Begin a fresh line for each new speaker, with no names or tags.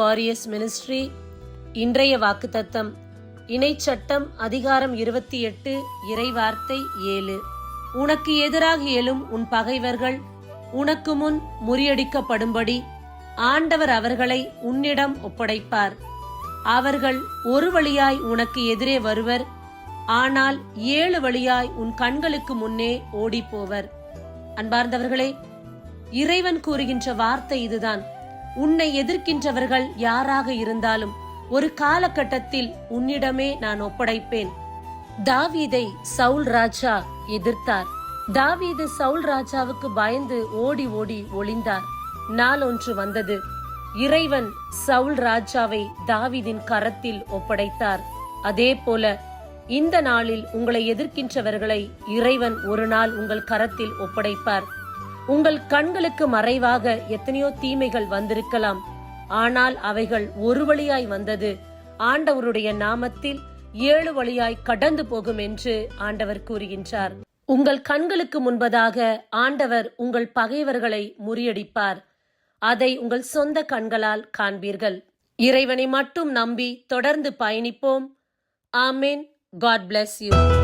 Warriors ministry. இன்றைய வாக்குத்தத்தம் இணைச்சட்டம் அதிகாரம் 28 இறைவார்த்தை 7. உனக்கு எதிராக எழும் உன் பகைவர்கள் உனக்கு முன் முறியடிக்கப்படும்படி ஆண்டவர் அவர்களை உன்னிடம் ஒப்படைப்பார். அவர்கள் ஒரு வழியாய் உனக்கு எதிரே வருவர், ஆனால் 7 வழியாய் உன் கண்களுக்கு முன்னே ஓடிப்போவர். அன்பார்ந்தவர்களே, இறைவன் கூறுகின்ற வார்த்தை இதுதான். உன்னை எதிர்க்கின்றவர்கள் யாராக இருந்தாலும் ஒரு காலகட்டத்தில் உன்னிடமே நான் ஒப்படைப்பேன். தாவீதை சவுல் ராஜா எதிர்த்தார். தாவீது சவுல் ராஜாவுக்கு பயந்து ஓடி ஓடி ஒளிந்தார். நாள் ஒன்று வந்தது. இறைவன் சவுல் ராஜாவை தாவீதின் கரத்தில் ஒப்படைத்தார். அதே போல இந்த நாளில் உங்களை எதிர்க்கின்றவர்களை இறைவன் ஒரு நாள் உங்கள் கரத்தில் ஒப்படைப்பார். உங்கள் கண்களுக்கு மறைவாக எத்தனையோ தீமைகள் வந்திருக்கலாம், ஆனால் அவைகள் ஒரு வழியாய் வந்தது ஆண்டவருடைய நாமத்தில் 7 வழியாய் கடந்து போகும் என்று ஆண்டவர் கூறுகின்றார். உங்கள் கண்களுக்கு முன்பதாக ஆண்டவர் உங்கள் பகைவர்களை முறியடிப்பார். அதை உங்கள் சொந்த கண்களால் காண்பீர்கள். இறைவனை மட்டும் நம்பி தொடர்ந்து பயணிப்போம். ஆமென். God bless you.